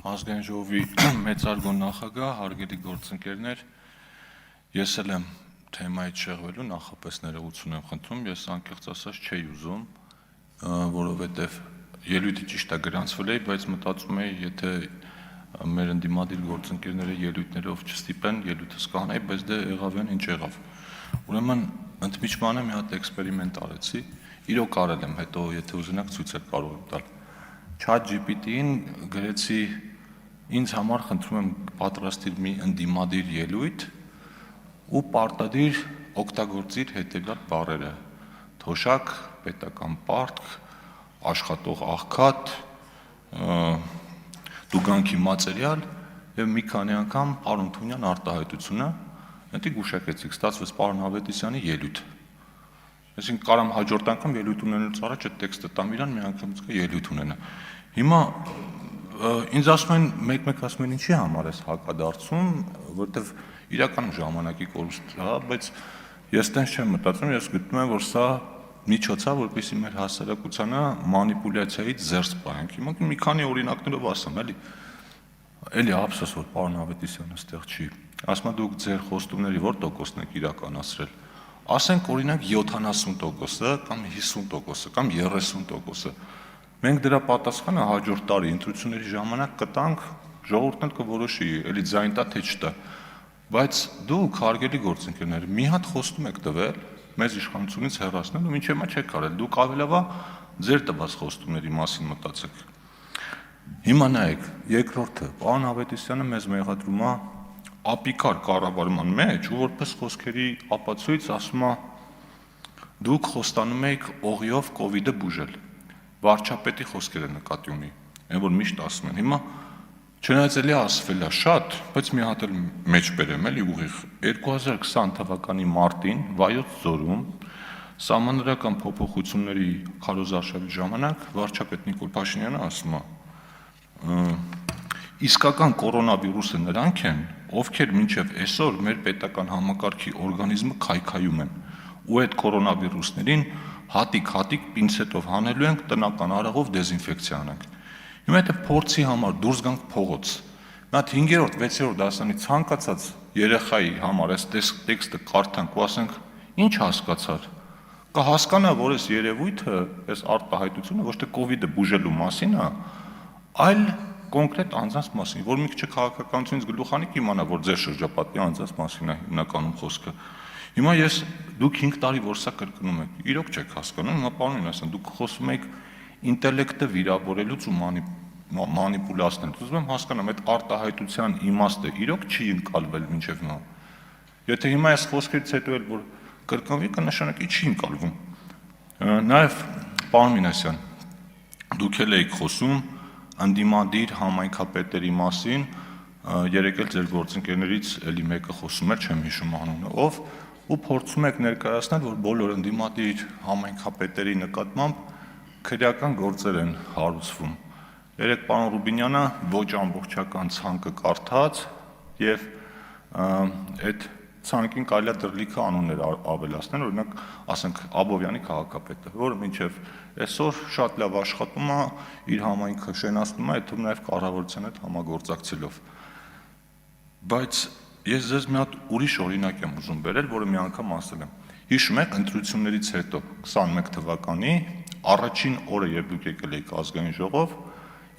Ազգային ժողովի մեծարգո նախագահ, հարգելի գործընկերներ, ես էլ եմ թեմայից շեղվելու, նախապես ներողություն եմ խնդրում, ես անկեղծ ասած չէի ուզում, որովհետև ելույթը ճիշտ է գրանցվել էի, բայց մտածում էի, եթե մեր ընդդիմադիր գործընկերները ելույթներով չստիպեն, ելույթս կանեի, բայց դե եղավ այն ինչ եղավ։ Ուրեմն ընդմիջմանը մի հատ էքսպերիմենտ արեցի, իրոք արել եմ, հետո եթե ուզենաք ցույց էլ կարող եմ տալ։ ChatGPT-ին գրեցի ինձ համար խնդրում եմ պատրաստիր մի ընդդիմադիր ելույթ ու պարտադիր օգտագործիր հետևյալ բառերը. թոշակ, պետական պարտք, աշխատող աղքատ, դուգանքի մատերիալ եւ մի քանի անգամ պարոն Թունյան արտահայտությունը, այնտեղ գուշակեցիք, ստացվեց պարոն Ավետիսյանի ելույթ։ Այսինքն կարամ հաջորդ անգամ ելույթ ունենալուց առաջ այդ տեքստը տամ իրան, մի անգամից ելույթ ունենա։ Հիմա ինձ ասում են, մեկ-մեկ ասում են ինչի համար ես հակադարձում, որովհետև իրականում ժամանակի կորուստ է, բայց ես տենց չեմ մտածում, ես գտնում եմ, որ սա միջոց է, որպեսզի մեր հասարակությանը մանիպուլյացիայից զերծ պահենք։ Հիմա մի քանի օրինակներով ասեմ, էլի ափսոս, որ պարոն Ավետիսյանը այստեղ չի։ Ասում եմ դուք ձեր խոստումների որ տոկոսն եք իրականացրել։ Ասենք օրինակ 70%-ը կամ 50%-ը կամ 30%-ը։ Մենք դրա պատասխանը հաջորդ տարի ընտրությունների ժամանակ կտանք, ժողովուրդն կորոշի, էլի ձայն տա թե չտա։ Բայց դուք հարգելի գործընկերներ, մի հատ խոստում եք տվել մեզ իշխանությունից հեռացնել ու մինչ հիմա չեք արել։ Դուք ավելավա ձեր տված խոստումների մասին մտածեք։ Հիմա նայեք, երկրորդը, պարոն Ավետիսյանը մեզ մեղադրում է ապիկար կառավարման մեջ ու որպես խոսքերի ապացույց ասում է դուք խոստանում եք օղիով կովիդը բուժել։ Վարչապետի խոսքերը նկատի ունի, այն որ միշտ ասում են։ Հիմա չնայած էլի ասվել է շատ, բայց մի հատ էլ մեջ բերեմ էլի ուղիղ 2020 թվականի մարտին Վայոց ձորում սահմանադրական փոփոխությունների քարոզարշավի ժամանակ վարչապետ Նիկոլ Փաշինյանը ասում է իսկական կորոնավիրուսը նրանք են, ովքեր մինչև այսօր մեր պետական համակարգի օրգանիզմը քայքայում են ու այդ կորոնավիրուսներին հատիկ-հատիկ պինցետով հանելու ենք տնական արաղով դեզինֆեկցիա անենք։ Հիմա եթե փորձի համար դուրս գանք փողոց, նա 5-րդ, 6-րդ դասանի ցանկացած երեխայի համար այս տեքստը կարդանք ու ասենք ինչ հասկացար, կհասկանա, որ այս երևույթը, այս արտահայտությունը ոչ թե կովիդը բուժելու մասին է, այլ կոնկրետ անձանց մասին, որ մի քիչ քաղաքականությունից գլուխ անի կիմանա, որ ձեր շրջապատի անձանց մասին է հիմնականում խոսքը։ Հիմա դուք 5 տարի որ սա կրկնում եք, իրոք չեք հասկանում, հիմա պարոնին ասեմ, դուք խոսում եք ինտելեկտը վիրավորելուց ու մանիպուլացնելուց։ Ուզում եմ հասկանամ, այդ արտահայտության իմաստը իրոք չի ընկալվել մինչև հիմա։ Եթե հիմա այս խոսքերից հետո էլ որ կրկնվի, կնշանակի չի ընկալվում։ Նաև պարոն Մինասյան, դուք էլ եք խոսում ընդդիմադիր համայնքապետերի մասին, երեկ էլ ձեր գործընկերներից էլի մեկը խոսում էր, չեմ հիշում անունը, ով ու փորձում եք ներկայացնել, որ բոլոր ընդդիմադիր համայնքապետերի նկատմամբ քրեական գործեր են հարուցվում։ Երեկ պարոն Ռուբինյանը ոչ ամբողջական ցանկը կարդաց եւ այդ ցանկին կարելի է դրլիքը անուններ ավելացնել, օրինակ, ասենք Աբովյանի քաղաքապետը, որը մինչև այսօր շատ լավ աշխատում է, իր համայնքը շենացնում է, հետո նաև կառավարության հետ համագործակցելով։ Բայց ես ձեզ մի հատ ուրիշ օրինակ եմ ուզում բերել, որը մի անգամ ասել եմ։ Հիշում եք ընտրություններից հետո 21 թվականի առաջին օրը, երբ դուք եկել եք ազգային ժողով,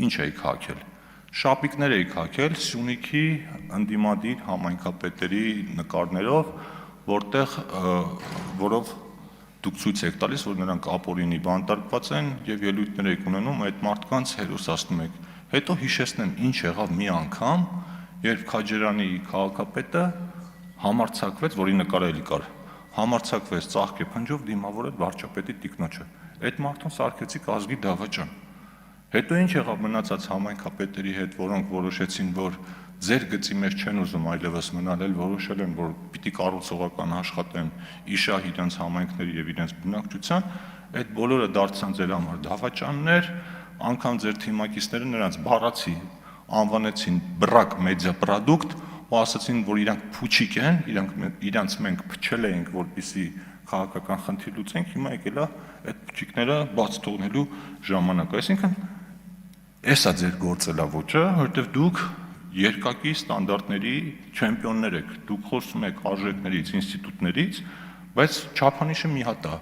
ինչ եք հագել։ Շապիկներ էի հագել Սյունիքի ընդդիմադիր համայնքապետերի նկարներով, որով դուք ցույց եք տալիս, որ նրանք ապօրինի բանտարկված են եւ ելույթներ եք ունենում, այդ մարդկանց հերոսացնում եք։ Հետո հիշեցնեմ ինչ եղավ մի անգամ, երբ Քաջարյանի քաղաքապետը համարձակվեց, որի նկարը էլի կար, համարձակվեց ծաղկեփնջով դիմավորել վարչապետի տիկնոջը։ Այդ մարդուն սարքեցիք ազգի դավաճան։ Հետո ինչ եղավ մնացած համայնքապետերի հետ, որոնք որոշեցին, որ ձեր գծի մեջ չեն ուզում այլևս մնալ, էլ որոշել են, որ պիտի կառուցողական աշխատեն իշահ իրենց համայնքների եւ իրենց բնակչության, այդ բոլորը դարձան ձեր համար դավաճաններ, անգամ ձեր թիմակիցները նրանց բառացի անվանեցին բրակ մեդիա պրոդուկտ ու ասացին, որ իրանք փուչիկ են, իրանց մենք փչել ենք, որպեսզի քաղաքական խնդիր լուծենք, հիմա եկել է այդ փուչիկները բաց թողնելու ժամանակը։ Այսինքն Էսա ձեր գործելավոճը, որովհետև դուք երկակի ստանդարտների չեմպիոններ եք, դուք խոսում եք արժեքներից, ինստիտուտներից, բայց չափանիշը մի հատ է,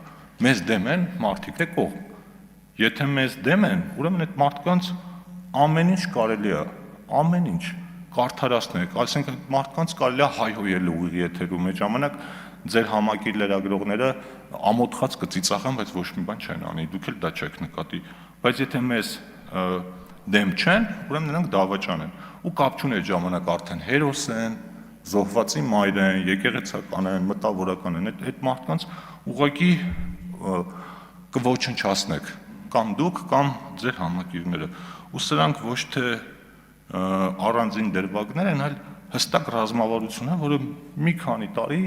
մեզ դեմ են, մարդիկ է կողմ։ Եթե մեզ դեմ են, ուրեմն այդ մարդկանց ամեն ինչ կարելի է, ամեն ինչ կարդարացնեք, այսինքն մարդկանց կարելի է հայհոյել ուղիղ եթերում, այդ ժամանակ ձեր համակիր լրագրողները ամոթխած կծիծաղեն, բայց ոչ մի բան չեն անի, դուք էլ դա չեք նկատի, բայց եթե մեզ դեմ չեն, ուրեմն նրանք դավաճան են, ու կապ չունի այդ ժամանակ արդեն հերոս են, զոհվածի մայր են, եկեղեցական են, մտավորական են, այդ մարդկանց ուղղակի կոչնչացնեք, կամ դուք, կամ ձեր համակիրները, ու սրանք ոչ թե առանձին դրվագներ են, այլ հստակ ռազմավարություն է, որը մի քանի տարի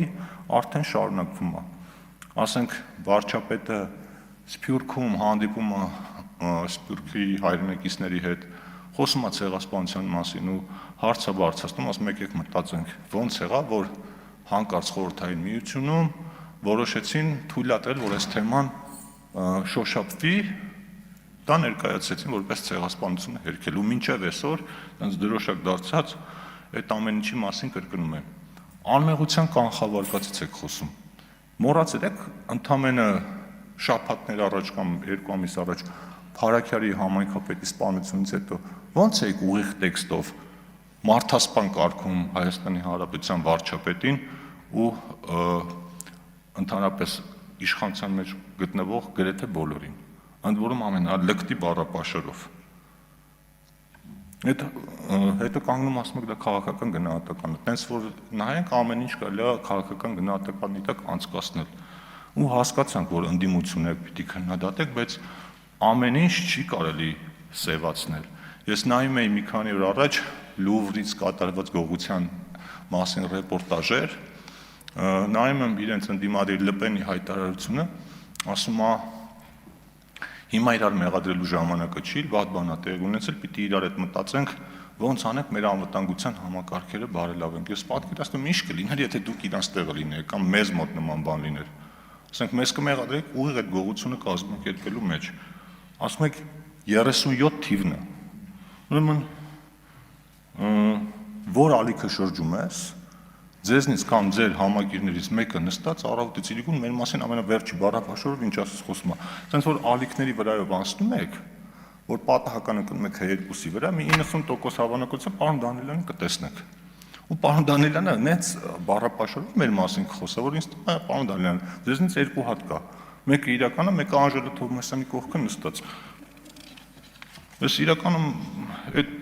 արդեն շարունակվում է, ասենք վարչապետը Սփյուռքում հանդիպում է Սփյուռքի հայրենակիցների հետ, խոսում է ցեղասպանության մասին ու հարց է բարձրացնում, ասում եկեք մտածենք, ոնց եղավ, որ հանկարծ Խորհրդային Միությունում որոշեցին թույլատրել, որ այս թեման շոշափվի, դա ներկայացրեցին որպես ցեղասպանությունը հերքել ու մինչև այսօր այնց դրոշակ դարձած այդ ամեն ինչի մասին կրկնում են։ Անմեղության կանխավարկածից եք խոսում։ Մոռացել եք ընդամենը շաբաթներ առաջ կամ 2 ամիս առաջ Փարաքյարի համայնքապետի սպանությունից հետո ո՞նց եք ուղիղ տեքստով մարդասպան կարգում Հայաստանի Հանրապետության վարչապետին ու ընդհանրապես իշխանության մեջ գտնվող գրեթե բոլորին, ընդ որում ամենալկտի բառապաշարով։ Հետո կանգնում ասում եք դա քաղաքական գնահատական է, տենց որ նայենք ամեն ինչ կարելի է քաղաքական գնահատականի տակ անցկացնել։ Ու հասկացանք, որ ընդդիմություն եք, պիտի քննադատեք, բայց ամեն ինչ չի կարելի սևացնել։ Ես նայում էի մի քանի օր առաջ Լուվրից կատարված գողության մասին ռեպորտաժեր, նայում եմ իրենց ընդդիմադիր Լպենի հայտարարությունը, ասում է հիմա իրար մեղադրելու ժամանակը չի, վատ բան է տեղի ունեցել, պիտի իրար հետ մտածենք, ոնց անենք մեր անվտանգության համակարգերը բարելավենք։ Ես պատկերացնում եմ ինչ կլիներ, եթե դուք իրանց տեղը լինեիք կամ մեզ մոտ նման բան լիներ։ Ասենք մեզ կմեղադրեիք ուղիղ այդ գողությունը կազմակերպելու մեջ։ Ասում եք 37 թիվն է։ Ուրեմն որ ալիքը շրջում ես, ձեզնից կամ ձեր համակիրներից մեկը նստած առավոտից իրիկուն մեր մասին ամենավերջի բառապաշարով ինչ ասես խոսում է։ Սենց որ ալիքների վրայով անցնում եք, որ պատահական ընկնում եք H2-ի վրա, մի 90% հավանականությամբ պարոն Դանիելյանին կտեսնեք։ Ու պարոն Դանիելյանը նենց բառապաշարով մեր մասին կխոսա, որ ինձ թվում է պարոն Դանիելյան, ձեզնից 2 հատ կա։ Մեկը իրականը, մեկը Անժելա Թովմասյանի կողքը նստած։ Ես իրականում այդ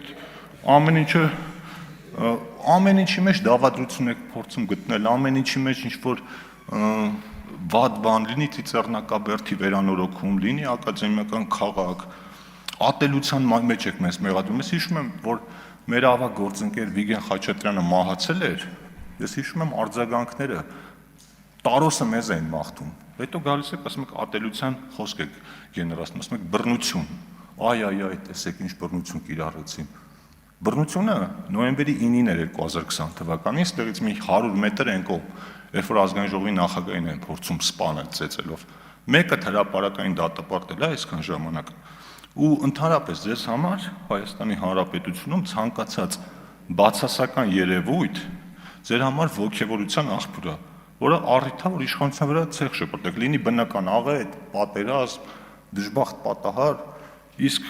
ամեն ինչի մեջ դավադրություն եք փորձում գտնել, ամեն ինչի մեջ ինչ-որ վատ բան լինի, ծիծեռնակաբերդի վերանորոգում, լինի ակադեմիական քաղաք, ատելության մեջ եք մեզ մեղադրում։ Ես հիշում եմ, որ մեր ավագ գործընկեր Վիգեն Խաչատրյանը մահացել էր, ես հիշում եմ արձագանքները, տարոսը մեզ էին մաղթում, հետո գալիս եք, ասում եք ատելության խոսք եք գեներացնում, ասում եք բռնություն, այ, տեսեք ինչ բռնություն կիրառեցին։ Բռնությունը նոյեմբերի 9-ին էր 2020 թվականին, ստեղից մի 100 մետր են կողմ, երբ որ ազգային ժողովի նախագահին են փորձում սպանել ծեծելով։ Մեկը հրապարակային դատապարտել է այսքան ժամանակ։ Ու ընդհանրապես ձեզ համար Հայաստանի Հանրապետությունում ցանկացած բացասական երևույթ ձեր համար ոգևորության աղբյուր է, որը առիթ է, որ իշխանության վրա ցեղ շպրտեք, լինի բնական աղետ, պատերազմ, դժբախտ պատահար, իսկ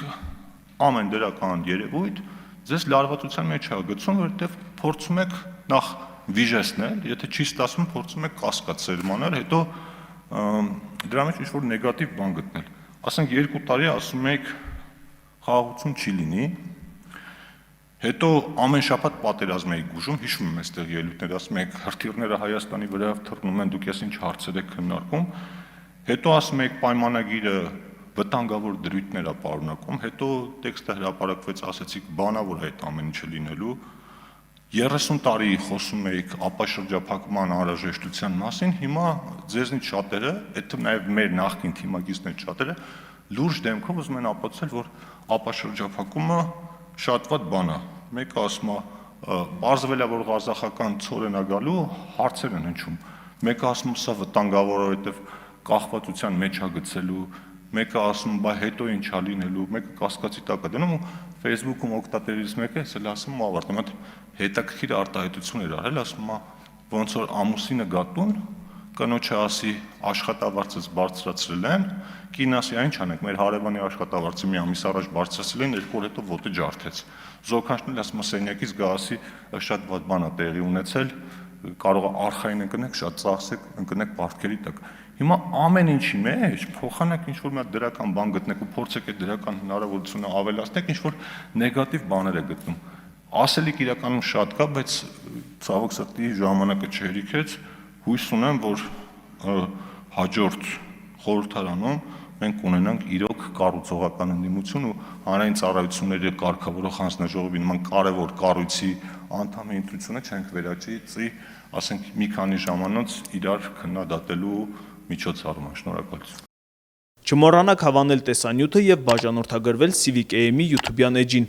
ամեն դրական երևույթ ձեզ լարվածության մեջ է գցում, որովհետև փորձում եք նախ վիժեցնել, եթե չի ստացվում, փորձում եք կասկած սերմանել, հետո դրա մեջ ինչ-որ նեգատիվ բան գտնել։ Ասենք 2 տարի ասում եք խաղաղություն չի լինի, հետո ամեն շաբաթ պատերազմ եք գուժում, հիշում եմ այստեղ ելույթներ, ասում եք հրթիռները Հայաստանի վրայով թռնում են, դուք ես ինչ հարցեր եք քննարկում, հետո ասում եք պայմանագիրը վտանգավոր դրույթներ է պարունակում, հետո տեքստը հրապարակվեց, ասեցիք բանավոր է այդ ամեն ինչը լինելու, 30 տարի խոսում էիք ապաշրջափակման անհրաժեշտության մասին, հիմա ձեզնից շատերը, այդ նաև մեր նախկին թիմակիցներից շատերը լուրջ դեմքով ուզում են ապացուցել, որ ապաշրջափակումը շատ վատ բան է։ Մեկը ասում է, պարզվել է, որ ղազախական ցորեն է գալու, հարցեր են հնչում։ Մեկը ասում է, սա վտանգավոր է, որովհետև կախվածության մեջ է գցելու, մեկը ասում, բայ հետո ինչ է լինելու, մեկը կասկածի տակ է դնում ու Facebook-ում օգտատերերից մեկը էսել ասում ավարտում, այդ հետաքրքիր արտահայտություն էր արել, ասում է ոնց որ ամուսինը գատուն, կնոջը ասի աշխատավարձս բարձրացրել են, կին ասի այն չանեք, մեր հարևանի աշխատավարձը մի ամիս առաջ բարձրացրել են, 2 օր հետո ոտը ջարդեց։ Զորքանշնել ասում է սենյակից գա ասի շատ վատ բան է տեղի ունեցել, կարող է արխային ընկնեք, շատ ծախսեք, ընկնեք պարտքերի տակ։ Հիմա ամեն ինչի մեջ փոխանակ ինչ-որ մի հատ դրական բան գտնեք ու փորձեք այդ դրական հնարավորությունը ավելացնեք, ինչ-որ նեգատիվ բաներ է գտնում։ Ասելիք իրականում շատ կա, բայց ցավոք սրտի ժամանակը չհերիքեց, հույս ունեմ, որ հաջորդ խորհրդարանում մենք ունենանք իրոք կառուցողական ընդդիմություն ու հանրային ծառայությունների կարգավորող հանձնաժողովի նման կարևոր կառույցի անդամի ընտրությունը չենք վերաճի, ասենք մի քանի ժամանոց իրար քննադատելու միջոցառում։ Շնորհակալություն։ Չմոռանաք հավանել տեսանյութը և բաժանորդագրվել Civic AM-ի YouTube-յան էջին։